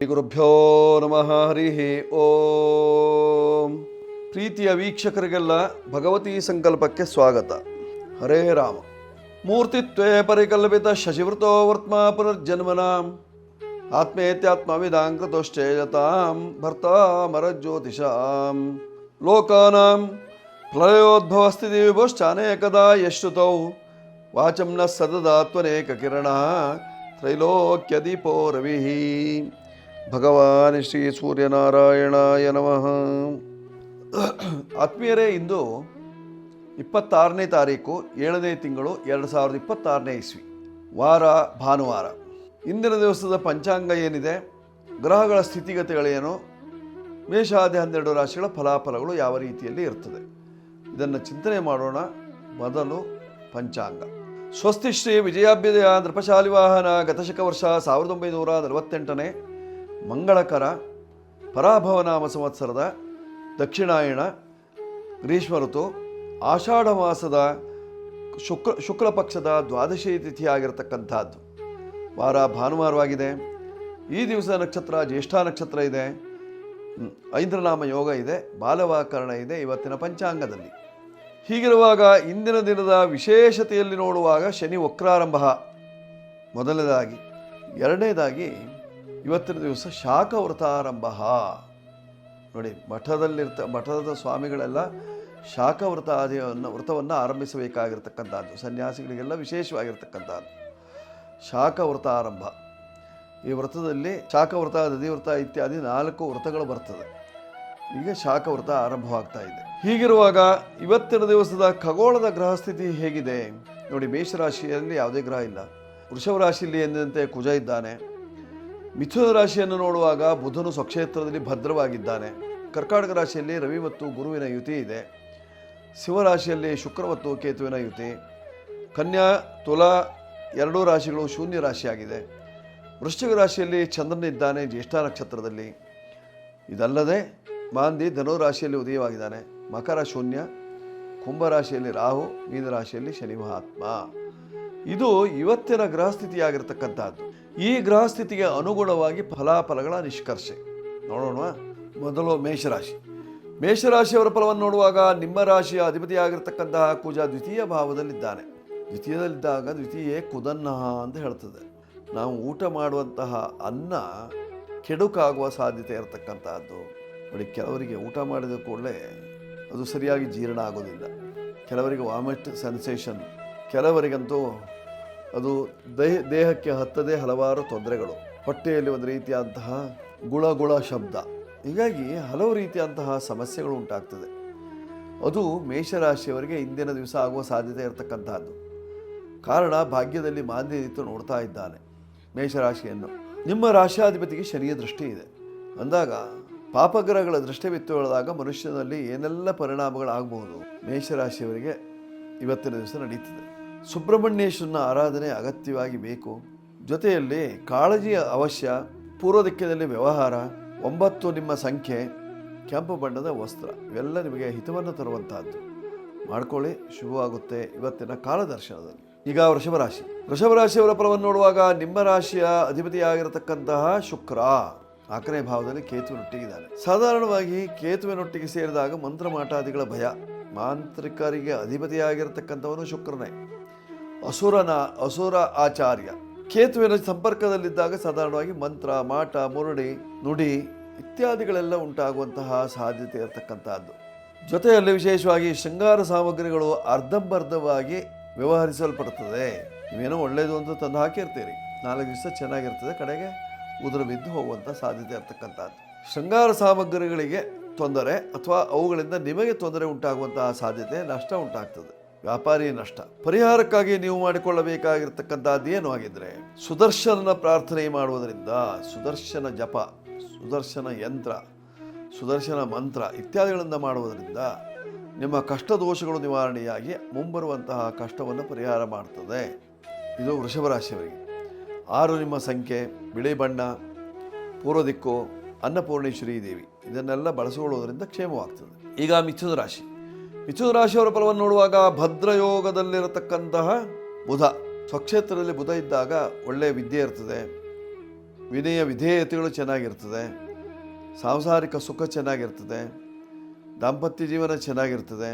ಗುರುಭ್ಯೋ ನಮಃ. ಹರಿ ಓಂ. ಪ್ರೀತಿಯ ವೀಕ್ಷಕರಿಗೆಲ್ಲ ಭಗವತಿ ಸಂಕಲ್ಪಕ್ಕೆ ಸ್ವಾಗತ. ಹರೇ ರಾಮ. ಮೂರ್ತಿತ್ವೇ ಪರಿಕಲ್ಪಿತ ಶಶಿವೃತೋ ವರ್ತ್ಮ ಪುನರ್ಜನ್ಮನಾಂ ಆತ್ಮೇತ್ಯಾತ್ಮವಿದಾಂಕೃತೋಶ್ಚೇಯತಾಂ ಭರ್ತಾಮರಜ್ಯೋತಿಷಾಂ ಲೋಕಾನಾಂ ಪ್ರಳಯೋದ್ಭವಸ್ಥಿತಿ ವಿಭುಶ್ಚಾನೇಕದಾ ಯಶ್ರುತೌ ವಾಚಂ ನ ಸದದಾತ್ವನೇಕ ಕಿರಣ ತ್ರೈಲೋಕ್ಯದೀಪೋ ರವಿಃ. ಭಗವಾನ್ ಶ್ರೀ ಸೂರ್ಯನಾರಾಯಣಾಯ ನಮಃ. ಆತ್ಮೀಯರೇ, ಇಂದು 26ನೇ ತಾರೀಕು 7ನೇ ತಿಂಗಳು 2026ನೇ ಇಸ್ವಿ, ವಾರ ಭಾನುವಾರ. ಇಂದಿನ ದಿವಸದ ಪಂಚಾಂಗ ಏನಿದೆ, ಗ್ರಹಗಳ ಸ್ಥಿತಿಗತಿಗಳೇನು, ಮೇಷಾದಿ 12 ರಾಶಿಗಳ ಫಲಾಫಲಗಳು ಯಾವ ರೀತಿಯಲ್ಲಿ ಇರ್ತದೆ, ಇದನ್ನು ಚಿಂತನೆ ಮಾಡೋಣ. ಮೊದಲು ಪಂಚಾಂಗ. ಸ್ವಸ್ತಿ ಶ್ರೀ ವಿಜಯಾಭ್ಯುದಯ ನೃಪಶಾಲಿವಾಹನ ಗತಶಕ ವರ್ಷ 1948ನೇ ಮಂಗಳಕರ ಪರಾಭವನಾಮ ಸಂವತ್ಸರದ ದಕ್ಷಿಣಾಯಣ ಗ್ರೀಷ್ಮ ಋತು ಆಷಾಢ ಮಾಸದ ಶುಕ್ಲ ಪಕ್ಷದ ದ್ವಾದಶಿ ತಿಥಿ ಆಗಿರತಕ್ಕಂಥದ್ದು. ವಾರ ಭಾನುವಾರವಾಗಿದೆ. ಈ ದಿವಸ ನಕ್ಷತ್ರ ಜ್ಯೇಷ್ಠ ನಕ್ಷತ್ರ ಇದೆ, ಐಂದ್ರನಾಮ ಯೋಗ ಇದೆ, ಬಾಲವಾಕರಣ ಇದೆ ಇವತ್ತಿನ ಪಂಚಾಂಗದಲ್ಲಿ. ಹೀಗಿರುವಾಗ ಇಂದಿನ ದಿನದ ವಿಶೇಷತೆಯಲ್ಲಿ ನೋಡುವಾಗ ಶನಿ ವಕ್ರಾರಂಭ ಮೊದಲನೇದಾಗಿ, ಎರಡನೇದಾಗಿ ಇವತ್ತಿನ ದಿವಸ ಶಾಖವ್ರತಾರಂಭ. ನೋಡಿ, ಮಠದ ಸ್ವಾಮಿಗಳೆಲ್ಲ ವ್ರತವನ್ನು ಆರಂಭಿಸಬೇಕಾಗಿರ್ತಕ್ಕಂಥದ್ದು, ಸನ್ಯಾಸಿಗಳಿಗೆಲ್ಲ ವಿಶೇಷವಾಗಿರ್ತಕ್ಕಂಥದ್ದು ಶಾಖವ್ರತಾರಂಭ. ಈ ವ್ರತದಲ್ಲಿ ಶಾಖವ್ರತ, ದಧಿವ್ರತ ಇತ್ಯಾದಿ 4 ವ್ರತಗಳು ಬರ್ತದೆ. ಈಗ ಶಾಖವ್ರತ ಆರಂಭವಾಗ್ತಾ ಇದೆ. ಹೀಗಿರುವಾಗ ಇವತ್ತಿನ ದಿವಸದ ಖಗೋಳದ ಗ್ರಹ ಸ್ಥಿತಿ ಹೇಗಿದೆ ನೋಡಿ. ಮೇಷರಾಶಿಯಲ್ಲಿ ಯಾವುದೇ ಗ್ರಹ ಇಲ್ಲ. ವೃಷಭ ರಾಶಿಯಲ್ಲಿ ಎಂದಂತೆ ಕುಜ ಇದ್ದಾನೆ. ಮಿಥುನ ರಾಶಿಯನ್ನು ನೋಡುವಾಗ ಬುಧನು ಸ್ವಕ್ಷೇತ್ರದಲ್ಲಿ ಭದ್ರವಾಗಿದ್ದಾನೆ. ಕರ್ಕಾಟಕ ರಾಶಿಯಲ್ಲಿ ರವಿ ಮತ್ತು ಗುರುವಿನ ಯುತಿ ಇದೆ. ಸಿಂಹರಾಶಿಯಲ್ಲಿ ಶುಕ್ರ ಮತ್ತು ಕೇತುವಿನ ಯುತಿ. ಕನ್ಯಾ ತುಲಾ 2 ರಾಶಿಗಳು ಶೂನ್ಯ ರಾಶಿಯಾಗಿದೆ. ವೃಶ್ಚಿಕ ರಾಶಿಯಲ್ಲಿ ಚಂದ್ರನಿದ್ದಾನೆ ಜ್ಯೇಷ್ಠ ನಕ್ಷತ್ರದಲ್ಲಿ. ಇದಲ್ಲದೆ ಮಾಂದಿ ಧನು ರಾಶಿಯಲ್ಲಿ ಉದಯವಾಗಿದ್ದಾನೆ. ಮಕರ ಶೂನ್ಯ. ಕುಂಭರಾಶಿಯಲ್ಲಿ ರಾಹು, ಮೀನರಾಶಿಯಲ್ಲಿ ಶನಿ ಮಹಾತ್ಮ. ಇದು ಇವತ್ತಿನ ಗ್ರಹಸ್ಥಿತಿಯಾಗಿರ್ತಕ್ಕಂಥದ್ದು. ಈ ಗ್ರಹಸ್ಥಿತಿಗೆ ಅನುಗುಣವಾಗಿ ಫಲಾಫಲಗಳ ನಿಷ್ಕರ್ಷೆ ನೋಡೋಣ. ಮೊದಲು ಮೇಷರಾಶಿ. ಮೇಷರಾಶಿಯವರ ಫಲವನ್ನು ನೋಡುವಾಗ ನಿಮ್ಮ ರಾಶಿಯ ಅಧಿಪತಿಯಾಗಿರ್ತಕ್ಕಂತಹ ಕುಜ ದ್ವಿತೀಯ ಭಾವದಲ್ಲಿದ್ದಾನೆ. ದ್ವಿತೀಯದಲ್ಲಿದ್ದಾಗ ದ್ವಿತೀಯೇ ಕುದನ್ನಹ ಅಂತ ಹೇಳ್ತದೆ. ನಾವು ಊಟ ಮಾಡುವಂತಹ ಅನ್ನ ಕೆಡುಕಾಗುವ ಸಾಧ್ಯತೆ ಇರತಕ್ಕಂತಹದ್ದು. ನೋಡಿ, ಕೆಲವರಿಗೆ ಊಟ ಮಾಡಿದ ಕೂಡಲೇ ಅದು ಸರಿಯಾಗಿ ಜೀರ್ಣ ಆಗೋದಿಲ್ಲ. ಕೆಲವರಿಗೆ ವಾಮಿಟ್ ಸೆನ್ಸೇಷನ್, ಕೆಲವರಿಗಂತೂ ಅದು ದೇಹಕ್ಕೆ ಹತ್ತದೇ ಹಲವಾರು ತೊಂದರೆಗಳು. ಹೊಟ್ಟೆಯಲ್ಲಿ ಒಂದು ರೀತಿಯಾದಂತಹ ಗುಳ ಶಬ್ದ. ಹೀಗಾಗಿ ಹಲವು ರೀತಿಯಂತಹ ಸಮಸ್ಯೆಗಳು ಉಂಟಾಗ್ತದೆ. ಅದು ಮೇಷರಾಶಿಯವರಿಗೆ ಇಂದಿನ ದಿವಸ ಆಗುವ ಸಾಧ್ಯತೆ ಇರತಕ್ಕಂತಹದ್ದು. ಕಾರಣ, ಭಾಗ್ಯದಲ್ಲಿ ಮಾಂದ್ಯನಿತ್ತು ನೋಡ್ತಾ ಇದ್ದಾನೆ ಮೇಷರಾಶಿಯನ್ನು. ನಿಮ್ಮ ರಾಶಿಯಾಧಿಪತಿಗೆ ಶನಿಯ ದೃಷ್ಟಿ ಇದೆ ಅಂದಾಗ, ಪಾಪಗ್ರಹಗಳ ದೃಷ್ಟಿ ಬಿತ್ತು ಹೇಳಿದಾಗ ಮನುಷ್ಯನಲ್ಲಿ ಏನೆಲ್ಲ ಪರಿಣಾಮಗಳಾಗಬಹುದು ಮೇಷರಾಶಿಯವರಿಗೆ ಇವತ್ತಿನ ದಿವಸ ನಡೀತದೆ. ಸುಬ್ರಹ್ಮಣ್ಯೇಶ್ವರನ ಆರಾಧನೆ ಅಗತ್ಯವಾಗಿ ಬೇಕು. ಜೊತೆಯಲ್ಲಿ ಕಾಳಜಿಯ ಅವಶ್ಯ. ಪೂರ್ವ ದಿಕ್ಕಿನಲ್ಲಿ ವ್ಯವಹಾರ. 9 ನಿಮ್ಮ ಸಂಖ್ಯೆ. ಕೆಂಪು ಬಣ್ಣದ ವಸ್ತ್ರ. ಇವೆಲ್ಲ ನಿಮಗೆ ಹಿತವನ್ನು ತರುವಂತಹದ್ದು. ಮಾಡ್ಕೊಳ್ಳಿ, ಶುಭವಾಗುತ್ತೆ ಇವತ್ತಿನ ಕಾಲದರ್ಶನದಲ್ಲಿ. ಈಗ ವೃಷಭ ರಾಶಿ. ವೃಷಭ ರಾಶಿಯವರ ಫಲವನ್ನು ನೋಡುವಾಗ ನಿಮ್ಮ ರಾಶಿಯ ಅಧಿಪತಿಯಾಗಿರತಕ್ಕಂತಹ ಶುಕ್ರ 4ನೇ ಭಾವದಲ್ಲಿ ಕೇತುವಿನೊಟ್ಟಿಗಿದ್ದಾನೆ. ಸಾಧಾರಣವಾಗಿ ಕೇತುವಿನೊಟ್ಟಿಗೆ ಸೇರಿದಾಗ ಮಂತ್ರಮಾಟಾದಿಗಳ ಭಯ. ಮಾಂತ್ರಿಕರಿಗೆ ಅಧಿಪತಿಯಾಗಿರತಕ್ಕಂಥವನು ಶುಕ್ರನೇ. ಅಸುರ ಆಚಾರ್ಯ. ಕೇತುವಿನ ಸಂಪರ್ಕದಲ್ಲಿದ್ದಾಗ ಸಾಧಾರಣವಾಗಿ ಮಂತ್ರ, ಮಾಟ, ಮುರುಡಿ, ನುಡಿ ಇತ್ಯಾದಿಗಳೆಲ್ಲ ಉಂಟಾಗುವಂತಹ ಸಾಧ್ಯತೆ ಇರತಕ್ಕಂಥದ್ದು. ಜೊತೆಯಲ್ಲಿ ವಿಶೇಷವಾಗಿ ಶೃಂಗಾರ ಸಾಮಗ್ರಿಗಳು ಅರ್ಧಂಬರ್ಧವಾಗಿ ವ್ಯವಹರಿಸಲ್ಪಡುತ್ತದೆ. ನೀವೇನೋ ಒಳ್ಳೆಯದು ಅಂತ ತಂದು ಹಾಕಿರ್ತೀರಿ, 4 ದಿವಸ ಚೆನ್ನಾಗಿರ್ತದೆ, ಕಡೆಗೆ ಉದುರು ಬಿದ್ದು ಹೋಗುವಂಥ ಸಾಧ್ಯತೆ ಇರತಕ್ಕಂಥದ್ದು. ಶೃಂಗಾರ ಸಾಮಗ್ರಿಗಳಿಗೆ ತೊಂದರೆ ಅಥವಾ ಅವುಗಳಿಂದ ನಿಮಗೆ ತೊಂದರೆ ಉಂಟಾಗುವಂತಹ ಸಾಧ್ಯತೆ, ನಷ್ಟ ಉಂಟಾಗ್ತದೆ. ವ್ಯಾಪಾರಿ ನಷ್ಟ. ಪರಿಹಾರಕ್ಕಾಗಿ ನೀವು ಮಾಡಿಕೊಳ್ಳಬೇಕಾಗಿರ್ತಕ್ಕಂಥದ್ದು ಏನು ಆಗಿದ್ರೆ, ಸುದರ್ಶನ ಪ್ರಾರ್ಥನೆ ಮಾಡುವುದರಿಂದ, ಸುದರ್ಶನ ಜಪ, ಸುದರ್ಶನ ಯಂತ್ರ, ಸುದರ್ಶನ ಮಂತ್ರ ಇತ್ಯಾದಿಗಳಿಂದ ಮಾಡುವುದರಿಂದ ನಿಮ್ಮ ಕಷ್ಟ ದೋಷಗಳು ನಿವಾರಣೆಯಾಗಿ ಮುಂಬರುವಂತಹ ಕಷ್ಟವನ್ನು ಪರಿಹಾರ ಮಾಡ್ತದೆ. ಇದು ವೃಷಭ ರಾಶಿಯವರಿಗೆ. 6 ನಿಮ್ಮ ಸಂಖ್ಯೆ. ಬಿಳಿ ಬಣ್ಣ. ಪೂರ್ವ ದಿಕ್ಕು. ಅನ್ನಪೂರ್ಣೇಶ್ವರಿ ದೇವಿ. ಇದನ್ನೆಲ್ಲ ಬಳಸಿಕೊಳ್ಳುವುದರಿಂದ ಕ್ಷೇಮವಾಗ್ತದೆ. ಈಗ ಮಿಥುನ ರಾಶಿ. ಮಿಥುನ ರಾಶಿಯವರ ಫಲವನ್ನು ನೋಡುವಾಗ ಭದ್ರಯೋಗದಲ್ಲಿರತಕ್ಕಂತಹ ಬುಧ. ಸ್ವಕ್ಷೇತ್ರದಲ್ಲಿ ಬುಧ ಇದ್ದಾಗ ಒಳ್ಳೆಯ ವಿದ್ಯೆ ಇರ್ತದೆ, ವಿನಯ ವಿಧೇಯತೆಗಳು ಚೆನ್ನಾಗಿರ್ತದೆ, ಸಾಂಸಾರಿಕ ಸುಖ ಚೆನ್ನಾಗಿರ್ತದೆ, ದಾಂಪತ್ಯ ಜೀವನ ಚೆನ್ನಾಗಿರ್ತದೆ,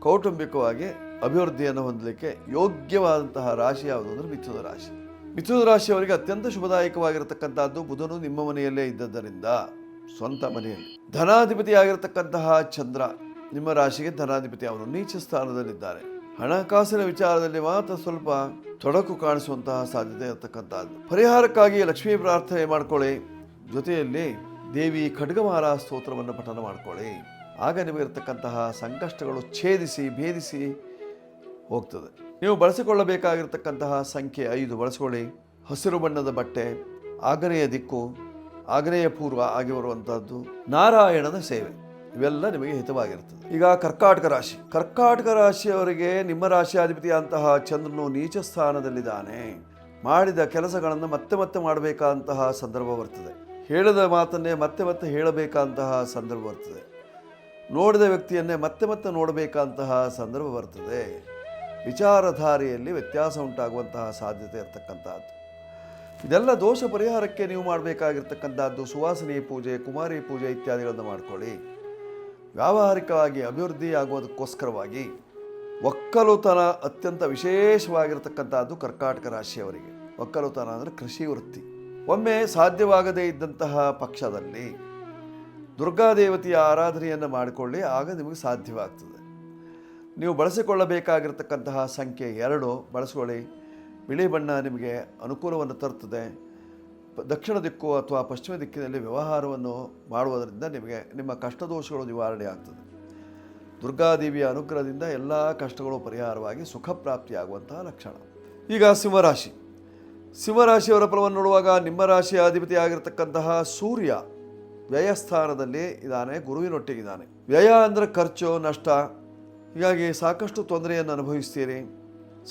ಕೌಟುಂಬಿಕವಾಗಿ ಅಭಿವೃದ್ಧಿಯನ್ನು ಹೊಂದಲಿಕ್ಕೆ ಯೋಗ್ಯವಾದಂತಹ ರಾಶಿ ಯಾವುದು ಅಂದರೆ ಮಿಥುನ ರಾಶಿ. ಮಿಥುನ ರಾಶಿಯವರಿಗೆ ಅತ್ಯಂತ ಶುಭದಾಯಕವಾಗಿರತಕ್ಕಂಥದ್ದು ಬುಧನು ನಿಮ್ಮ ಮನೆಯಲ್ಲೇ ಇದ್ದದ್ದರಿಂದ, ಸ್ವಂತ ಮನೆಯಲ್ಲಿ. ಧನಾಧಿಪತಿ ಆಗಿರತಕ್ಕಂತಹ ಚಂದ್ರ ನಿಮ್ಮ ರಾಶಿಗೆ ಧನಾಧಿಪತಿ, ಅವನು ನೀಚ ಸ್ಥಾನದಲ್ಲಿದ್ದಾರೆ. ಹಣಕಾಸಿನ ವಿಚಾರದಲ್ಲಿ ಮಾತ್ರ ಸ್ವಲ್ಪ ತೊಡಕು ಕಾಣಿಸುವಂತಹ ಸಾಧ್ಯತೆ ಇರತಕ್ಕಂಥದ್ದು. ಪರಿಹಾರಕ್ಕಾಗಿ ಲಕ್ಷ್ಮೀ ಪ್ರಾರ್ಥನೆ ಮಾಡ್ಕೊಳ್ಳಿ, ಜೊತೆಯಲ್ಲಿ ದೇವಿ ಖಡ್ಗಮಾಲ ಸ್ತೋತ್ರವನ್ನು ಪಠನ ಮಾಡ್ಕೊಳ್ಳಿ. ಆಗ ನಿಮಗಿರ್ತಕ್ಕಂತಹ ಸಂಕಷ್ಟಗಳು ಛೇದಿಸಿ ಭೇದಿಸಿ ಹೋಗ್ತದೆ. ನೀವು ಬಳಸಿಕೊಳ್ಳಬೇಕಾಗಿರ್ತಕ್ಕಂತಹ ಸಂಖ್ಯೆ 5 ಬಳಸ್ಕೊಳ್ಳಿ. ಹಸಿರು ಬಣ್ಣದ ಬಟ್ಟೆ, ಆಗ್ನೇಯ ದಿಕ್ಕು, ಆಗ್ನೇಯ ಪೂರ್ವ ಆಗಿ ಬರುವಂಥದ್ದು, ನಾರಾಯಣನ ಸೇವೆ, ಇವೆಲ್ಲ ನಿಮಗೆ ಹಿತವಾಗಿರ್ತದೆ. ಈಗ ಕರ್ಕಾಟಕ ರಾಶಿಯವರಿಗೆ ನಿಮ್ಮ ರಾಶಿಯಾಧಿಪತಿಯಂತಹ ಚಂದ್ರನು ನೀಚ ಸ್ಥಾನದಲ್ಲಿದ್ದಾನೆ. ಮಾಡಿದ ಕೆಲಸಗಳನ್ನು ಮತ್ತೆ ಮತ್ತೆ ಮಾಡಬೇಕಾದಂತಹ ಸಂದರ್ಭ ಬರ್ತದೆ. ಹೇಳಿದ ಮಾತನ್ನೇ ಮತ್ತೆ ಮತ್ತೆ ಹೇಳಬೇಕಾದಂತಹ ಸಂದರ್ಭ ಬರ್ತದೆ. ನೋಡಿದ ವ್ಯಕ್ತಿಯನ್ನೇ ಮತ್ತೆ ಮತ್ತೆ ನೋಡಬೇಕಂತಹ ಸಂದರ್ಭ ಬರ್ತದೆ. ವಿಚಾರಧಾರೆಯಲ್ಲಿ ವ್ಯತ್ಯಾಸ ಉಂಟಾಗುವಂತಹ ಸಾಧ್ಯತೆ ಇರತಕ್ಕಂಥದ್ದು. ಇದೆಲ್ಲ ದೋಷ ಪರಿಹಾರಕ್ಕೆ ನೀವು ಮಾಡಬೇಕಾಗಿರ್ತಕ್ಕಂಥದ್ದು ಸುವಾಸನೆ ಪೂಜೆ, ಕುಮಾರಿ ಪೂಜೆ ಇತ್ಯಾದಿಗಳನ್ನು ಮಾಡಿಕೊಳ್ಳಿ. ವ್ಯಾವಹಾರಿಕವಾಗಿ ಅಭಿವೃದ್ಧಿ ಆಗುವುದಕ್ಕೋಸ್ಕರವಾಗಿ ಒಕ್ಕಲುತನ ಅತ್ಯಂತ ವಿಶೇಷವಾಗಿರತಕ್ಕಂಥದ್ದು ಕರ್ಕಾಟಕ ರಾಶಿಯವರಿಗೆ. ಒಕ್ಕಲುತನ ಅಂದರೆ ಕೃಷಿ ವೃತ್ತಿ. ಒಮ್ಮೆ ಸಾಧ್ಯವಾಗದೇ ಇದ್ದಂತಹ ಪಕ್ಷದಲ್ಲಿ ದುರ್ಗಾದೇವತೆಯ ಆರಾಧನೆಯನ್ನು ಮಾಡಿಕೊಳ್ಳಿ, ಆಗ ನಿಮಗೆ ಸಾಧ್ಯವಾಗ್ತದೆ. ನೀವು ಬಳಸಿಕೊಳ್ಳಬೇಕಾಗಿರ್ತಕ್ಕಂತಹ ಸಂಖ್ಯೆ 2 ಬಳಸ್ಕೊಳ್ಳಿ. ಬಿಳಿ ಬಣ್ಣ ನಿಮಗೆ ಅನುಕೂಲವನ್ನು ತರುತ್ತದೆ. ದಕ್ಷಿಣ ದಿಕ್ಕು ಅಥವಾ ಪಶ್ಚಿಮ ದಿಕ್ಕಿನಲ್ಲಿ ವ್ಯವಹಾರವನ್ನು ಮಾಡುವುದರಿಂದ ನಿಮಗೆ ನಿಮ್ಮ ಕಷ್ಟದೋಷಗಳು ನಿವಾರಣೆ ಆಗ್ತದೆ. ದುರ್ಗಾದೇವಿಯ ಅನುಗ್ರಹದಿಂದ ಎಲ್ಲ ಕಷ್ಟಗಳು ಪರಿಹಾರವಾಗಿ ಸುಖ ಪ್ರಾಪ್ತಿಯಾಗುವಂತಹ ಲಕ್ಷಣ. ಈಗ ಸಿಂಹರಾಶಿಯವರ ಫಲವನ್ನು ನೋಡುವಾಗ ನಿಮ್ಮ ರಾಶಿಯ ಅಧಿಪತಿ ಆಗಿರತಕ್ಕಂತಹ ಸೂರ್ಯ ವ್ಯಯಸ್ಥಾನದಲ್ಲಿ ಇದ್ದಾನೆ, ಗುರುವಿನೊಟ್ಟಿಗಿದ್ದಾನೆ. ವ್ಯಯ ಅಂದರೆ ಖರ್ಚು, ನಷ್ಟ. ಹೀಗಾಗಿ ಸಾಕಷ್ಟು ತೊಂದರೆಯನ್ನು ಅನುಭವಿಸ್ತೀರಿ.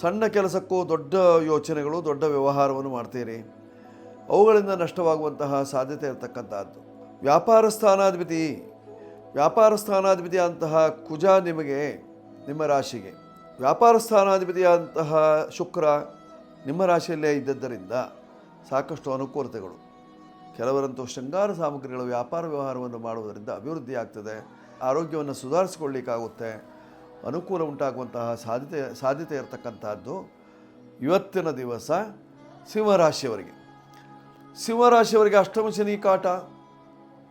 ಸಣ್ಣ ಕೆಲಸಕ್ಕೂ ದೊಡ್ಡ ಯೋಚನೆಗಳು, ದೊಡ್ಡ ವ್ಯವಹಾರವನ್ನು ಮಾಡ್ತೀರಿ. ಅವುಗಳಿಂದ ನಷ್ಟವಾಗುವಂತಹ ಸಾಧ್ಯತೆ ಇರತಕ್ಕಂಥದ್ದು. ವ್ಯಾಪಾರ ಸ್ಥಾನಾಧಿಪತಿಯಂತಹ ಕುಜ ನಿಮಗೆ ನಿಮ್ಮ ರಾಶಿಗೆ, ವ್ಯಾಪಾರ ಸ್ಥಾನಾಧಿಪತಿಯಂತಹ ಶುಕ್ರ ನಿಮ್ಮ ರಾಶಿಯಲ್ಲೇ ಇದ್ದದ್ದರಿಂದ ಸಾಕಷ್ಟು ಅನುಕೂಲತೆಗಳು. ಕೆಲವರಂತೂ ಶೃಂಗಾರ ಸಾಮಗ್ರಿಗಳ ವ್ಯಾಪಾರ ವ್ಯವಹಾರವನ್ನು ಮಾಡುವುದರಿಂದ ಅಭಿವೃದ್ಧಿ ಆಗ್ತದೆ. ಆರೋಗ್ಯವನ್ನು ಸುಧಾರಿಸಿಕೊಳ್ಳಿಕ್ಕಾಗುತ್ತೆ. ಅನುಕೂಲ ಉಂಟಾಗುವಂತಹ ಸಾಧ್ಯತೆ ಇರತಕ್ಕಂಥದ್ದು ಇವತ್ತಿನ ದಿವಸ ಸಿಂಹರಾಶಿಯವರಿಗೆ ಅಷ್ಟಮ ಶನಿ ಕಾಟ,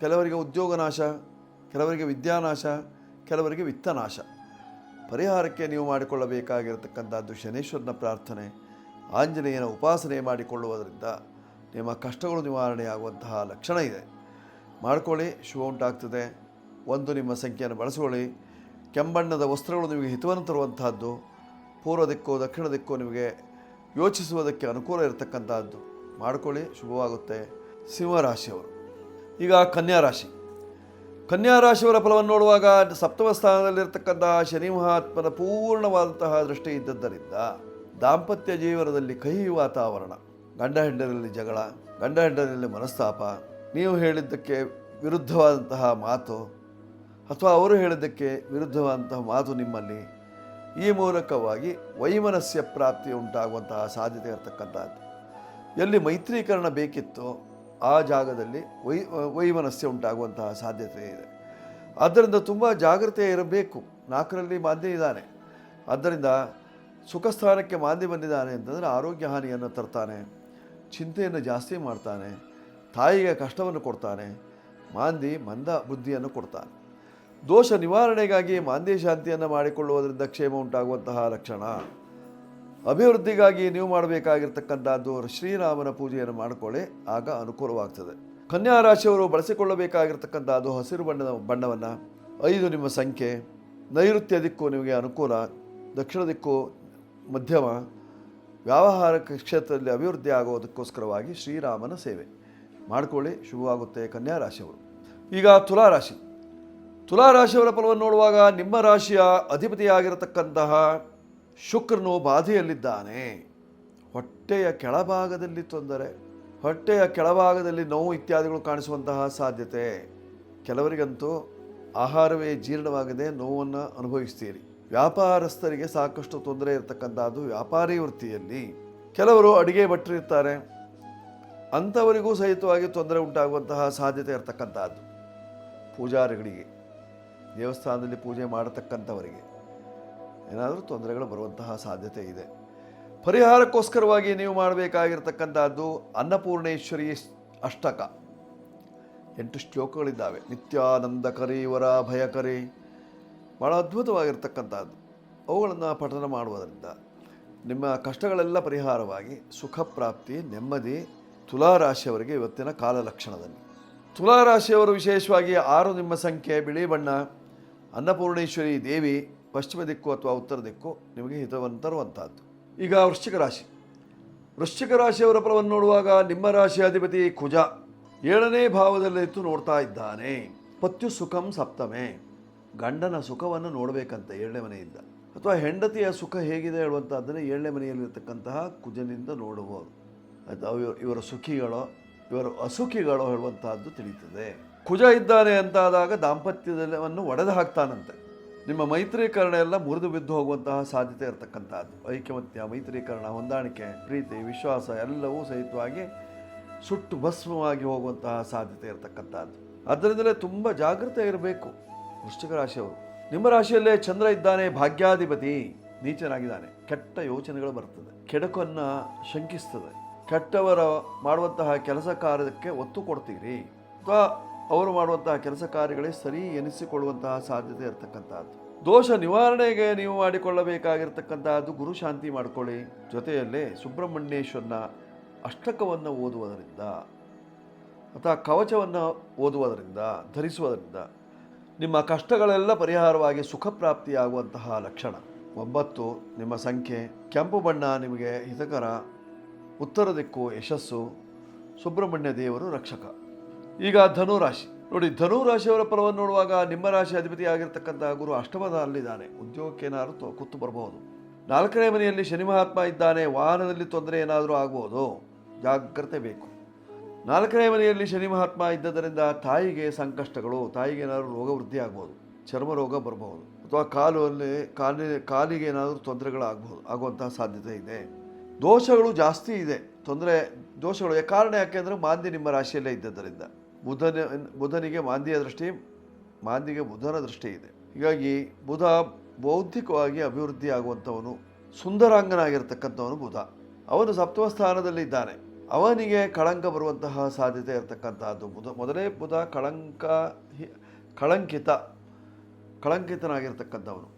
ಕೆಲವರಿಗೆ ಉದ್ಯೋಗ ನಾಶ, ಕೆಲವರಿಗೆ ವಿದ್ಯಾನಾಶ, ಕೆಲವರಿಗೆ ವಿತ್ತನಾಶ. ಪರಿಹಾರಕ್ಕೆ ನೀವು ಮಾಡಿಕೊಳ್ಳಬೇಕಾಗಿರತಕ್ಕಂಥದ್ದು ಶನೀಶ್ವರನ ಪ್ರಾರ್ಥನೆ, ಆಂಜನೇಯನ ಉಪಾಸನೆ ಮಾಡಿಕೊಳ್ಳುವುದರಿಂದ ನಿಮ್ಮ ಕಷ್ಟಗಳು ನಿವಾರಣೆಯಾಗುವಂತಹ ಲಕ್ಷಣ ಇದೆ. ಮಾಡಿಕೊಳ್ಳಿ, ಶುಭ ಉಂಟಾಗ್ತದೆ. 1 ನಿಮ್ಮ ಸಂಖ್ಯೆಯನ್ನು ಬಳಸಿಕೊಳ್ಳಿ. ಕೆಂಬಣ್ಣದ ವಸ್ತ್ರಗಳು ನಿಮಗೆ ಹಿತವನ್ನು ತರುವಂತಹದ್ದು. ಪೂರ್ವ ದಿಕ್ಕು, ದಕ್ಷಿಣ ದಿಕ್ಕು ನಿಮಗೆ ಯೋಚಿಸುವುದಕ್ಕೆ ಅನುಕೂಲ ಇರತಕ್ಕಂಥದ್ದು. ಮಾಡಿಕೊಳ್ಳಿ, ಶುಭವಾಗುತ್ತೆ. ಸಿಂಹರಾಶಿಯವರು. ಈಗ ಕನ್ಯಾರಾಶಿಯವರ ಫಲವನ್ನು ನೋಡುವಾಗ ಸಪ್ತಮ ಸ್ಥಾನದಲ್ಲಿರ್ತಕ್ಕಂತಹ ಶನಿ ಮಹಾತ್ಮನ ಪೂರ್ಣವಾದಂತಹ ದೃಷ್ಟಿ ಇದ್ದದ್ದರಿಂದ ದಾಂಪತ್ಯ ಜೀವನದಲ್ಲಿ ಕಹಿ ವಾತಾವರಣ, ಗಂಡ ಹೆಂಡರಲ್ಲಿ ಜಗಳ, ಗಂಡ ಹೆಂಡರಲ್ಲಿ ಮನಸ್ತಾಪ, ನೀವು ಹೇಳಿದ್ದಕ್ಕೆ ವಿರುದ್ಧವಾದಂತಹ ಮಾತು ಅಥವಾ ಅವರು ಹೇಳಿದ್ದಕ್ಕೆ ವಿರುದ್ಧವಾದಂತಹ ಮಾತು ನಿಮ್ಮಲ್ಲಿ, ಈ ಮೂಲಕವಾಗಿ ವೈಮನಸ್ಯ ಪ್ರಾಪ್ತಿ ಉಂಟಾಗುವಂತಹ ಸಾಧ್ಯತೆ ಇರತಕ್ಕಂಥದ್ದು. ಎಲ್ಲಿ ಮೈತ್ರೀಕರಣ ಬೇಕಿತ್ತೋ ಆ ಜಾಗದಲ್ಲಿ ವೈಮನಸ್ಯ ಉಂಟಾಗುವಂತಹ ಸಾಧ್ಯತೆ ಇದೆ. ಆದ್ದರಿಂದ ತುಂಬ ಜಾಗ್ರತೆ ಇರಬೇಕು. 4ರಲ್ಲಿ ಮಾಂದ್ಯ ಇದ್ದಾನೆ. ಆದ್ದರಿಂದ ಸುಖ ಸ್ಥಾನಕ್ಕೆ ಮಾಂದ್ಯ ಬಂದಿದ್ದಾನೆ ಅಂತಂದರೆ ಆರೋಗ್ಯ ಹಾನಿಯನ್ನು ತರ್ತಾನೆ, ಚಿಂತೆಯನ್ನು ಜಾಸ್ತಿ ಮಾಡ್ತಾನೆ, ತಾಯಿಗೆ ಕಷ್ಟವನ್ನು ಕೊಡ್ತಾನೆ, ಮಂದ ಬುದ್ಧಿಯನ್ನು ಕೊಡ್ತಾನೆ. ದೋಷ ನಿವಾರಣೆಗಾಗಿ ಮಾಂದ್ಯ ಶಾಂತಿಯನ್ನು ಮಾಡಿಕೊಳ್ಳುವುದರಿಂದ ಕ್ಷೇಮ ಉಂಟಾಗುವಂತಹ ಲಕ್ಷಣ. ಅಭಿವೃದ್ಧಿಗಾಗಿ ನೀವು ಮಾಡಬೇಕಾಗಿರ್ತಕ್ಕಂಥದ್ದು ಶ್ರೀರಾಮನ ಪೂಜೆಯನ್ನು ಮಾಡಿಕೊಳ್ಳಿ, ಆಗ ಅನುಕೂಲವಾಗ್ತದೆ. ಕನ್ಯಾ ರಾಶಿಯವರು ಬಳಸಿಕೊಳ್ಳಬೇಕಾಗಿರ್ತಕ್ಕಂಥದ್ದು ಹಸಿರು ಬಣ್ಣವನ್ನು. 5 ನಿಮ್ಮ ಸಂಖ್ಯೆ. ನೈಋತ್ಯ ದಿಕ್ಕು ನಿಮಗೆ ಅನುಕೂಲ, ದಕ್ಷಿಣ ದಿಕ್ಕು ಮಧ್ಯಮ. ವ್ಯಾವಹಾರ ಕ್ಷೇತ್ರದಲ್ಲಿ ಅಭಿವೃದ್ಧಿ ಆಗುವುದಕ್ಕೋಸ್ಕರವಾಗಿ ಶ್ರೀರಾಮನ ಸೇವೆ ಮಾಡಿಕೊಳ್ಳಿ, ಶುಭವಾಗುತ್ತೆ ಕನ್ಯಾ ರಾಶಿಯವರು. ಈಗ ತುಲಾರಾಶಿಯವರ ಫಲವನ್ನು ನೋಡುವಾಗ ನಿಮ್ಮ ರಾಶಿಯ ಅಧಿಪತಿಯಾಗಿರತಕ್ಕಂತಹ ಶುಕ್ರನು ಬಾಧೆಯಲ್ಲಿದ್ದಾನೆ. ಹೊಟ್ಟೆಯ ಕೆಳಭಾಗದಲ್ಲಿ ತೊಂದರೆ, ಹೊಟ್ಟೆಯ ಕೆಳಭಾಗದಲ್ಲಿ ನೋವು ಇತ್ಯಾದಿಗಳು ಕಾಣಿಸುವಂತಹ ಸಾಧ್ಯತೆ. ಕೆಲವರಿಗಂತೂ ಆಹಾರವೇ ಜೀರ್ಣವಾಗದೆ ನೋವನ್ನು ಅನುಭವಿಸ್ತೀರಿ. ವ್ಯಾಪಾರಸ್ಥರಿಗೆ ಸಾಕಷ್ಟು ತೊಂದರೆ ಇರತಕ್ಕಂಥದ್ದು ವ್ಯಾಪಾರಿ ವೃತ್ತಿಯಲ್ಲಿ. ಕೆಲವರು ಅಡಿಗೆ ಭಟ್ಟರಿರ್ತಾರೆ, ಅಂಥವರಿಗೂ ಸಹಿತವಾಗಿ ತೊಂದರೆ ಉಂಟಾಗುವಂತಹ ಸಾಧ್ಯತೆ ಇರತಕ್ಕಂಥದ್ದು. ಪೂಜಾರಿಗಳಿಗೆ, ದೇವಸ್ಥಾನದಲ್ಲಿ ಪೂಜೆ ಮಾಡತಕ್ಕಂಥವರಿಗೆ ಏನಾದರೂ ತೊಂದರೆಗಳು ಬರುವಂತಹ ಸಾಧ್ಯತೆ ಇದೆ. ಪರಿಹಾರಕ್ಕೋಸ್ಕರವಾಗಿ ನೀವು ಮಾಡಬೇಕಾಗಿರ್ತಕ್ಕಂಥದ್ದು ಅನ್ನಪೂರ್ಣೇಶ್ವರಿ ಅಷ್ಟಕ. 8 ಶ್ಲೋಕಗಳಿದ್ದಾವೆ. ನಿತ್ಯಾನಂದಕರಿ ವರಾಭಯಕರಿ, ಭಾಳ ಅದ್ಭುತವಾಗಿರ್ತಕ್ಕಂಥದ್ದು. ಅವುಗಳನ್ನು ಪಠನ ಮಾಡುವುದರಿಂದ ನಿಮ್ಮ ಕಷ್ಟಗಳೆಲ್ಲ ಪರಿಹಾರವಾಗಿ ಸುಖ ಪ್ರಾಪ್ತಿ, ನೆಮ್ಮದಿ. ತುಲಾರಾಶಿಯವರಿಗೆ ಇವತ್ತಿನ ಕಾಲಲಕ್ಷಣದಲ್ಲಿ ತುಲಾರಾಶಿಯವರು ವಿಶೇಷವಾಗಿ 6 ನಿಮ್ಮ ಸಂಖ್ಯೆ, ಬಿಳಿ ಬಣ್ಣ, ಅನ್ನಪೂರ್ಣೇಶ್ವರಿ ದೇವಿ, ಪಶ್ಚಿಮ ದಿಕ್ಕು ಅಥವಾ ಉತ್ತರ ದಿಕ್ಕು ನಿಮಗೆ ಹಿತವನ್ನು ತರುವಂಥದ್ದು. ಈಗ ವೃಶ್ಚಿಕ ರಾಶಿ. ವೃಶ್ಚಿಕ ರಾಶಿಯವರ ಫಲವನ್ನು ನೋಡುವಾಗ ನಿಮ್ಮ ರಾಶಿ ಅಧಿಪತಿ ಕುಜ 7ನೇ ಭಾವದಲ್ಲಿತ್ತು ನೋಡ್ತಾ ಇದ್ದಾನೆ. ಪತ್ಯು ಸುಖಂ ಸಪ್ತಮೆ, ಗಂಡನ ಸುಖವನ್ನು ನೋಡಬೇಕಂತ 7ನೇ ಮನೆಯಿಂದ, ಅಥವಾ ಹೆಂಡತಿಯ ಸುಖ ಹೇಗಿದೆ ಹೇಳುವಂಥದ್ದನ್ನು 7ನೇ ಮನೆಯಲ್ಲಿರ್ತಕ್ಕಂತಹ ಕುಜನಿಂದ ನೋಡುವರು. ಅದು ಇವರ ಸುಖಿಗಳೋ ಇವರು ಅಸುಖಿಗಳೋ ಹೇಳುವಂತಹದ್ದು ತಿಳಿಯುತ್ತದೆ. ಕುಜ ಇದ್ದಾನೆ ಅಂತಾದಾಗ ದಾಂಪತ್ಯವನ್ನು ಒಡೆದು ಹಾಕ್ತಾನಂತೆ. ನಿಮ್ಮ ಮೈತ್ರೀಕರಣ ಎಲ್ಲ ಮುರಿದು ಬಿದ್ದು ಹೋಗುವಂತಹ ಸಾಧ್ಯತೆ ಇರತಕ್ಕಂಥದ್ದು. ಐಕಮತ್ಯ, ಮೈತ್ರೀಕರಣ, ಹೊಂದಾಣಿಕೆ, ಪ್ರೀತಿ, ವಿಶ್ವಾಸ ಎಲ್ಲವೂ ಸಹಿತವಾಗಿ ಸುಟ್ಟು ಭಸ್ಮವಾಗಿ ಹೋಗುವಂತಹ ಸಾಧ್ಯತೆ ಇರತಕ್ಕಂಥದ್ದು. ಅದರಿಂದಲೇ ತುಂಬ ಜಾಗೃತೆ ಇರಬೇಕು ವೃಶ್ಚಿಕ ರಾಶಿಯವರು. ನಿಮ್ಮ ರಾಶಿಯಲ್ಲೇ ಚಂದ್ರ ಇದ್ದಾನೆ, ಭಾಗ್ಯಾಧಿಪತಿ, ನೀಚನಾಗಿದ್ದಾನೆ. ಕೆಟ್ಟ ಯೋಚನೆಗಳು ಬರ್ತದೆ, ಕೆಡಕನ್ನು ಶಂಕಿಸ್ತದೆ. ಕೆಟ್ಟವರ ಮಾಡುವಂತಹ ಕೆಲಸ ಕಾರ್ಯಕ್ಕೆ ಒತ್ತು ಕೊಡ್ತೀರಿ, ಅಥವಾ ಅವರು ಮಾಡುವಂತಹ ಕೆಲಸ ಕಾರ್ಯಗಳೇ ಸರಿ ಎನಿಸಿಕೊಳ್ಳುವಂತಹ ಸಾಧ್ಯತೆ ಇರತಕ್ಕಂಥದ್ದು. ದೋಷ ನಿವಾರಣೆಗೆ ನೀವು ಮಾಡಿಕೊಳ್ಳಬೇಕಾಗಿರ್ತಕ್ಕಂಥದ್ದು ಗುರು ಶಾಂತಿ ಮಾಡಿಕೊಳ್ಳಿ. ಜೊತೆಯಲ್ಲೇ ಸುಬ್ರಹ್ಮಣ್ಯೇಶ್ವರನ ಅಷ್ಟಕವನ್ನು ಓದುವುದರಿಂದ ಅಥವಾ ಕವಚವನ್ನು ಓದುವುದರಿಂದ, ಧರಿಸುವುದರಿಂದ ನಿಮ್ಮ ಕಷ್ಟಗಳೆಲ್ಲ ಪರಿಹಾರವಾಗಿ ಸುಖ ಪ್ರಾಪ್ತಿಯಾಗುವಂತಹ ಲಕ್ಷಣ. 9 ನಿಮ್ಮ ಸಂಖ್ಯೆ, ಕೆಂಪು ಬಣ್ಣ ನಿಮಗೆ ಹಿತಕರ, ಉತ್ತರ ದಿಕ್ಕು ಯಶಸ್ಸು, ಸುಬ್ರಹ್ಮಣ್ಯ ದೇವರು ರಕ್ಷಕ. ಈಗ ಧನುರಾಶಿ ನೋಡಿ. ಧನುರಾಶಿಯವರ ಫಲವನ್ನು ನೋಡುವಾಗ ನಿಮ್ಮ ರಾಶಿ ಅಧಿಪತಿ ಆಗಿರ್ತಕ್ಕಂಥ ಗುರು ಅಷ್ಟಮದಲ್ಲಿದ್ದಾನೆ. ಉದ್ಯೋಗಕ್ಕೆ ಏನಾದರೂ ಕುತ್ತು ಬರಬಹುದು. 4ನೇ ಮನೆಯಲ್ಲಿ ಶನಿ ಮಹಾತ್ಮ ಇದ್ದಾನೆ. ವಾಹನದಲ್ಲಿ ತೊಂದರೆ ಏನಾದರೂ ಆಗ್ಬೋದು, ಜಾಗ್ರತೆ ಬೇಕು. 4ನೇ ಮನೆಯಲ್ಲಿ ಶನಿ ಮಹಾತ್ಮ ಇದ್ದದರಿಂದ ತಾಯಿಗೆ ಸಂಕಷ್ಟಗಳು, ತಾಯಿಗೆ ಏನಾದರೂ ರೋಗ ವೃದ್ಧಿ ಆಗ್ಬೋದು, ಚರ್ಮ ರೋಗ ಬರಬಹುದು, ಅಥವಾ ಕಾಲಿಗೆ ಏನಾದರೂ ತೊಂದರೆಗಳಾಗ್ಬೋದು, ಆಗುವಂತಹ ಸಾಧ್ಯತೆ ಇದೆ. ದೋಷಗಳು ಜಾಸ್ತಿ ಇದೆ, ತೊಂದರೆ ದೋಷಗಳು. ಕಾರಣ ಯಾಕೆಂದರೆ ಮಾಂದಿ ನಿಮ್ಮ ರಾಶಿಯಲ್ಲೇ ಇದ್ದದರಿಂದ. ಬುಧನಿಗೆ ಮಾಂದಿಯ ದೃಷ್ಟಿ, ಮಾಂದಿಗೆ ಬುಧನ ದೃಷ್ಟಿ ಇದೆ. ಹೀಗಾಗಿ ಬುಧ ಬೌದ್ಧಿಕವಾಗಿ ಅಭಿವೃದ್ಧಿ ಆಗುವಂಥವನು, ಸುಂದರಾಂಗನಾಗಿರ್ತಕ್ಕಂಥವನು ಬುಧ. ಅವನು 7ಮ ಸ್ಥಾನದಲ್ಲಿ ಇದ್ದಾನೆ. ಅವನಿಗೆ ಕಳಂಕ ಬರುವಂತಹ ಸಾಧ್ಯತೆ ಇರತಕ್ಕಂಥದ್ದು. ಮೊದಲೇ ಬುಧ ಕಳಂಕಿತನಾಗಿರ್ತಕ್ಕಂಥವನು.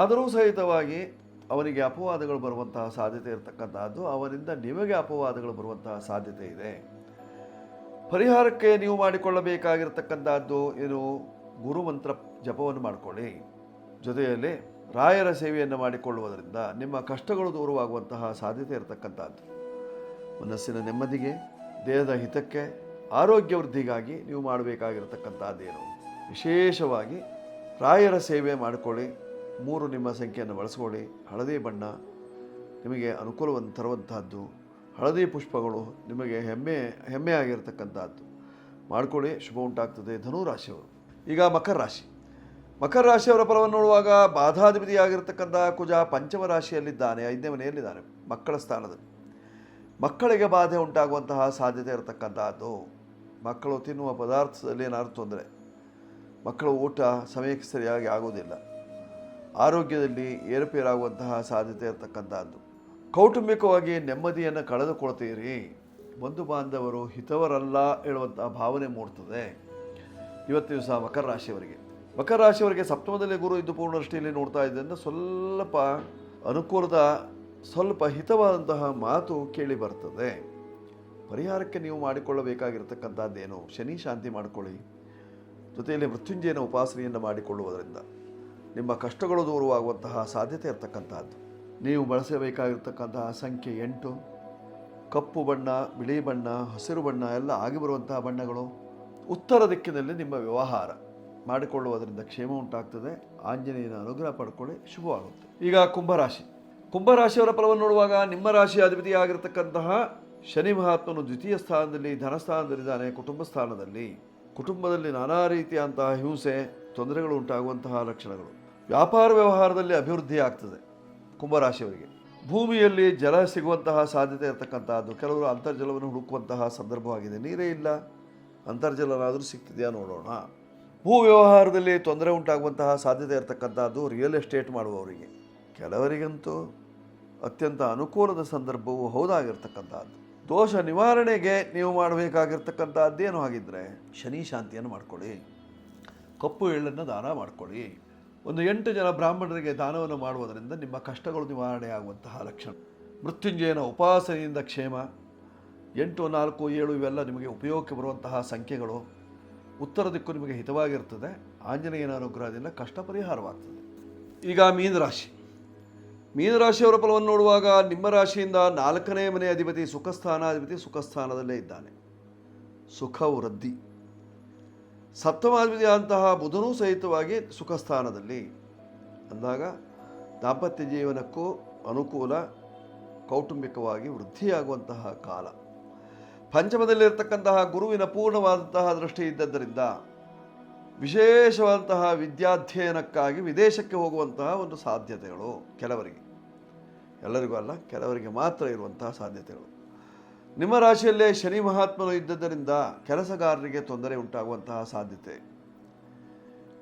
ಆದರೂ ಸಹಿತವಾಗಿ ಅವನಿಗೆ ಅಪವಾದಗಳು ಬರುವಂತಹ ಸಾಧ್ಯತೆ ಇರತಕ್ಕಂಥದ್ದು. ಅವನಿಂದ ನಿಮಗೆ ಅಪವಾದಗಳು ಬರುವಂತಹ ಸಾಧ್ಯತೆ ಇದೆ. ಪರಿಹಾರಕ್ಕೆ ನೀವು ಮಾಡಿಕೊಳ್ಳಬೇಕಾಗಿರ್ತಕ್ಕಂಥದ್ದು ಏನು? ಗುರುಮಂತ್ರ ಜಪವನ್ನು ಮಾಡಿಕೊಳ್ಳಿ. ಜೊತೆಯಲ್ಲಿ ರಾಯರ ಸೇವೆಯನ್ನು ಮಾಡಿಕೊಳ್ಳುವುದರಿಂದ ನಿಮ್ಮ ಕಷ್ಟಗಳು ದೂರವಾಗುವಂತಹ ಸಾಧ್ಯತೆ ಇರತಕ್ಕಂಥದ್ದು. ಮನಸ್ಸಿನ ನೆಮ್ಮದಿಗೆ, ದೇಹದ ಹಿತಕ್ಕೆ, ಆರೋಗ್ಯ ವೃದ್ಧಿಗಾಗಿ ನೀವು ಮಾಡಬೇಕಾಗಿರ್ತಕ್ಕಂಥದ್ದೇನು? ವಿಶೇಷವಾಗಿ ರಾಯರ ಸೇವೆ ಮಾಡಿಕೊಳ್ಳಿ. 3 ನಿಮ್ಮ ಸಂಖ್ಯೆಯನ್ನು ಬಳಸ್ಕೊಳ್ಳಿ. ಹಳದಿ ಬಣ್ಣ ನಿಮಗೆ ಅನುಕೂಲವನ್ನು ತರುವಂತಹದ್ದು. ಹಳದಿ ಪುಷ್ಪಗಳು ನಿಮಗೆ ಹೆಮ್ಮೆ ಆಗಿರ್ತಕ್ಕಂಥದ್ದು. ಮಾಡಿಕೊಳ್ಳಿ, ಶುಭ ಉಂಟಾಗ್ತದೆ ಧನುರಾಶಿಯವರು. ಈಗ ಮಕರ ರಾಶಿ. ಮಕರ ರಾಶಿಯವರ ಫಲವನ್ನು ನೋಡುವಾಗ ಬಾಧಾಧಿಪತಿಯಾಗಿರ್ತಕ್ಕಂಥ ಕುಜ 5ಮ ರಾಶಿಯಲ್ಲಿದ್ದಾನೆ, 5ನೇ ಮನೆಯಲ್ಲಿದ್ದಾನೆ, ಮಕ್ಕಳ ಸ್ಥಾನದಲ್ಲಿ. ಮಕ್ಕಳಿಗೆ ಬಾಧೆ ಉಂಟಾಗುವಂತಹ ಸಾಧ್ಯತೆ ಇರತಕ್ಕಂಥದ್ದು. ಮಕ್ಕಳು ತಿನ್ನುವ ಪದಾರ್ಥದಲ್ಲಿ ಏನಾದರೂ ತೊಂದರೆ, ಮಕ್ಕಳ ಊಟ ಸಮಯಕ್ಕೆ ಸರಿಯಾಗಿ ಆಗೋದಿಲ್ಲ, ಆರೋಗ್ಯದಲ್ಲಿ ಏರುಪೇರಾಗುವಂತಹ ಸಾಧ್ಯತೆ ಇರತಕ್ಕಂಥದ್ದು. ಕೌಟುಂಬಿಕವಾಗಿ ನೆಮ್ಮದಿಯನ್ನು ಕಳೆದುಕೊಳ್ತೀರಿ. ಬಂಧು ಬಾಂಧವರು ಹಿತವರಲ್ಲ ಹೇಳುವಂತಹ ಭಾವನೆ ಮೂಡ್ತದೆ ಇವತ್ತಿನ ದಿವಸ ಮಕರ ರಾಶಿಯವರಿಗೆ. ಮಕರ ರಾಶಿಯವರಿಗೆ 7ಮದಲ್ಲಿ ಗುರು ಇದ್ದು ಪೂರ್ಣ ದೃಷ್ಟಿಯಲ್ಲಿ ನೋಡ್ತಾ ಇದ್ದರಿಂದ ಸ್ವಲ್ಪ ಅನುಕೂಲದ, ಸ್ವಲ್ಪ ಹಿತವಾದಂತಹ ಮಾತು ಕೇಳಿ ಬರ್ತದೆ. ಪರಿಹಾರಕ್ಕೆ ನೀವು ಮಾಡಿಕೊಳ್ಳಬೇಕಾಗಿರ್ತಕ್ಕಂಥದ್ದೇನು? ಶನಿ ಶಾಂತಿ ಮಾಡಿಕೊಳ್ಳಿ. ಜೊತೆಯಲ್ಲಿ ಮೃತ್ಯುಂಜಯನ ಉಪಾಸನೆಯನ್ನು ಮಾಡಿಕೊಳ್ಳುವುದರಿಂದ ನಿಮ್ಮ ಕಷ್ಟಗಳು ದೂರವಾಗುವಂತಹ ಸಾಧ್ಯತೆ ಇರತಕ್ಕಂಥದ್ದು. ನೀವು ಬಳಸಬೇಕಾಗಿರ್ತಕ್ಕಂತಹ ಸಂಖ್ಯೆ 8. ಕಪ್ಪು ಬಣ್ಣ, ಬಿಳಿ ಬಣ್ಣ, ಹಸಿರು ಬಣ್ಣ ಎಲ್ಲ ಆಗಿ ಬರುವಂತಹ ಬಣ್ಣಗಳು. ಉತ್ತರ ದಿಕ್ಕಿನಲ್ಲಿ ನಿಮ್ಮ ವ್ಯವಹಾರ ಮಾಡಿಕೊಳ್ಳುವುದರಿಂದ ಕ್ಷೇಮ ಉಂಟಾಗ್ತದೆ. ಆಂಜನೇಯನ ಅನುಗ್ರಹ ಪಡ್ಕೊಳ್ಳಿ, ಶುಭವಾಗುತ್ತೆ. ಈಗ ಕುಂಭರಾಶಿ. ಕುಂಭರಾಶಿಯವರ ಫಲವನ್ನು ನೋಡುವಾಗ ನಿಮ್ಮ ರಾಶಿ ಅಧಿಪತಿಯಾಗಿರ್ತಕ್ಕಂತಹ ಶನಿ ಮಹಾತ್ಮನು 2ಯ ಸ್ಥಾನದಲ್ಲಿ, ಧನಸ್ಥಾನದಲ್ಲಿದ್ದಾನೆ, ಕುಟುಂಬ ಸ್ಥಾನದಲ್ಲಿ. ಕುಟುಂಬದಲ್ಲಿ ನಾನಾ ರೀತಿಯಂತಹ ಹಿಂಸೆ, ತೊಂದರೆಗಳು ಉಂಟಾಗುವಂತಹ ಲಕ್ಷಣಗಳು. ವ್ಯಾಪಾರ ವ್ಯವಹಾರದಲ್ಲಿ ಅಭಿವೃದ್ಧಿ ಆಗ್ತದೆ ಕುಂಭರಾಶಿಯವರಿಗೆ. ಭೂಮಿಯಲ್ಲಿ ಜಲ ಸಿಗುವಂತಹ ಸಾಧ್ಯತೆ ಇರತಕ್ಕಂಥದ್ದು. ಕೆಲವರು ಅಂತರ್ಜಲವನ್ನು ಹುಡುಕುವಂತಹ ಸಂದರ್ಭವಾಗಿದೆ. ನೀರೇ ಇಲ್ಲ, ಅಂತರ್ಜಲನಾದರೂ ಸಿಗ್ತಿದೆಯಾ ನೋಡೋಣ. ಭೂ ವ್ಯವಹಾರದಲ್ಲಿ ತೊಂದರೆ ಉಂಟಾಗುವಂತಹ ಸಾಧ್ಯತೆ ಇರತಕ್ಕಂಥದ್ದು ರಿಯಲ್ ಎಸ್ಟೇಟ್ ಮಾಡುವವರಿಗೆ. ಕೆಲವರಿಗಂತೂ ಅತ್ಯಂತ ಅನುಕೂಲದ ಸಂದರ್ಭವೂ ಹೌದಾಗಿರ್ತಕ್ಕಂಥದ್ದು. ದೋಷ ನಿವಾರಣೆಗೆ ನೀವು ಮಾಡಬೇಕಾಗಿರ್ತಕ್ಕಂಥದ್ದೇನು ಹಾಗಿದ್ದರೆ ಶನಿ ಶಾಂತಿಯನ್ನು ಮಾಡಿಕೊಳ್ಳಿ, ಕಪ್ಪು ಎಳ್ಳನ್ನು ದಾನ ಮಾಡಿಕೊಳ್ಳಿ. ಒಂದು 8 ಜನ ಬ್ರಾಹ್ಮಣರಿಗೆ ದಾನವನ್ನು ಮಾಡುವುದರಿಂದ ನಿಮ್ಮ ಕಷ್ಟಗಳು ನಿವಾರಣೆ ಆಗುವಂತಹ ಲಕ್ಷಣ. ಮೃತ್ಯುಂಜಯನ ಉಪಾಸನೆಯಿಂದ ಕ್ಷೇಮ. 8, 4, 7 ಇವೆಲ್ಲ ನಿಮಗೆ ಉಪಯೋಗಕ್ಕೆ ಬರುವಂತಹ ಸಂಖ್ಯೆಗಳು. ಉತ್ತರ ದಿಕ್ಕು ನಿಮಗೆ ಹಿತವಾಗಿರ್ತದೆ. ಆಂಜನೇಯನ ಅನುಗ್ರಹದಿಂದ ಕಷ್ಟ ಪರಿಹಾರವಾಗ್ತದೆ. ಈಗ ಮೀನರಾಶಿ. ಮೀನರಾಶಿಯವರ ಫಲವನ್ನು ನೋಡುವಾಗ ನಿಮ್ಮ ರಾಶಿಯಿಂದ 4ನೇ ಮನೆ ಅಧಿಪತಿ ಸುಖಸ್ಥಾನಾಧಿಪತಿ ಸುಖಸ್ಥಾನದಲ್ಲೇ ಇದ್ದಾನೆ. ಸುಖ ವೃದ್ಧಿ. ಸಪ್ತಮಾಧಿಪತಿಯಾದಂತಹ ಬುಧನೂ ಸಹಿತವಾಗಿ ಸುಖಸ್ಥಾನದಲ್ಲಿ ಅಂದಾಗ ದಾಂಪತ್ಯ ಜೀವನಕ್ಕೂ ಅನುಕೂಲ, ಕೌಟುಂಬಿಕವಾಗಿ ವೃದ್ಧಿಯಾಗುವಂತಹ ಕಾಲ. ಪಂಚಮದಲ್ಲಿರ್ತಕ್ಕಂತಹ ಗುರುವಿನ ಪೂರ್ಣವಾದಂತಹ ದೃಷ್ಟಿ ಇದ್ದದ್ದರಿಂದ ವಿಶೇಷವಾದಂತಹ ವಿದ್ಯಾಧ್ಯಯನಕ್ಕಾಗಿ ವಿದೇಶಕ್ಕೆ ಹೋಗುವಂತಹ ಒಂದು ಸಾಧ್ಯತೆಗಳು ಕೆಲವರಿಗೆ, ಎಲ್ಲರಿಗೂ ಅಲ್ಲ, ಕೆಲವರಿಗೆ ಮಾತ್ರ ಇರುವಂತಹ ಸಾಧ್ಯತೆಗಳು. ನಿಮ್ಮ ರಾಶಿಯಲ್ಲೇ ಶನಿ ಮಹಾತ್ಮನು ಇದ್ದದ್ದರಿಂದ ಕೆಲಸಗಾರರಿಗೆ ತೊಂದರೆ ಉಂಟಾಗುವಂತಹ ಸಾಧ್ಯತೆ.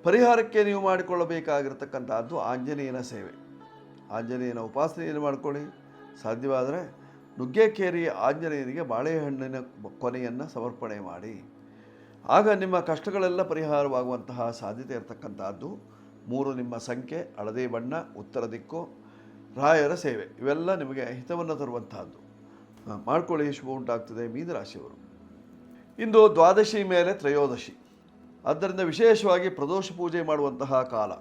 ಪರಿಹಾರಕ್ಕೆ ನೀವು ಮಾಡಿಕೊಳ್ಳಬೇಕಾಗಿರತಕ್ಕಂಥದ್ದು ಆಂಜನೇಯನ ಸೇವೆ. ಆಂಜನೇಯನ ಉಪಾಸನೆಯನ್ನು ಮಾಡಿಕೊಳ್ಳಿ. ಸಾಧ್ಯವಾದರೆ ನುಗ್ಗೆಕೇರಿ ಆಂಜನೇಯನಿಗೆ ಬಾಳೆಹಣ್ಣಿನ ಕೊನೆಯನ್ನು ಸಮರ್ಪಣೆ ಮಾಡಿ. ಆಗ ನಿಮ್ಮ ಕಷ್ಟಗಳೆಲ್ಲ ಪರಿಹಾರವಾಗುವಂತಹ ಸಾಧ್ಯತೆ ಇರತಕ್ಕಂಥದ್ದು. 3 ನಿಮ್ಮ ಸಂಖ್ಯೆ, ಹಳದಿ ಬಣ್ಣ, ಉತ್ತರ ದಿಕ್ಕು, ರಾಯರ ಸೇವೆ ಇವೆಲ್ಲ ನಿಮಗೆ ಹಿತವನ್ನು ತರುವಂತಹದ್ದು. ಮಾಡ್ಕೊಳ್ಳಿ, ಶುಭ ಉಂಟಾಗ್ತದೆ ಮೀನರಾಶಿಯವರು. ಇಂದು ದ್ವಾದಶಿ ಮೇಲೆ ತ್ರಯೋದಶಿ, ಆದ್ದರಿಂದ ವಿಶೇಷವಾಗಿ ಪ್ರದೋಷ ಪೂಜೆ ಮಾಡುವಂತಹ ಕಾಲ.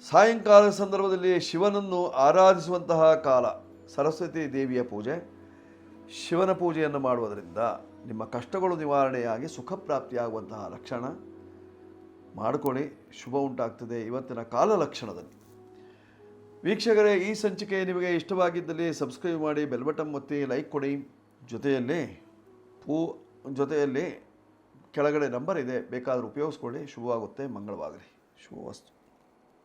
ಸಾಯಂಕಾಲದ ಸಂದರ್ಭದಲ್ಲಿ ಶಿವನನ್ನು ಆರಾಧಿಸುವಂತಹ ಕಾಲ. ಸರಸ್ವತಿ ದೇವಿಯ ಪೂಜೆ, ಶಿವನ ಪೂಜೆಯನ್ನು ಮಾಡುವುದರಿಂದ ನಿಮ್ಮ ಕಷ್ಟಗಳು ನಿವಾರಣೆಯಾಗಿ ಸುಖ ಪ್ರಾಪ್ತಿಯಾಗುವಂತಹ ಲಕ್ಷಣ. ಮಾಡಿಕೊಳ್ಳಿ, ಶುಭ ಉಂಟಾಗ್ತದೆ ಇವತ್ತಿನ ಕಾಲ ಲಕ್ಷಣದಲ್ಲಿ. ವೀಕ್ಷಕರೇ, ಈ ಸಂಚಿಕೆ ನಿಮಗೆ ಇಷ್ಟವಾಗಿದ್ದಲ್ಲಿ ಸಬ್ಸ್ಕ್ರೈಬ್ ಮಾಡಿ, ಬೆಲ್ ಬಟನ್ ಒತ್ತಿ, ಲೈಕ್ ಕೊಡಿ. ಜೊತೆಯಲ್ಲಿ ಕೆಳಗಡೆ ನಂಬರ್ ಇದೆ, ಬೇಕಾದರೂ ಉಪಯೋಗಿಸ್ಕೊಳ್ಳಿ. ಶುಭವಾಗುತ್ತೆ, ಮಂಗಳವಾಗಲಿ, ಶುಭವಸ್ತು.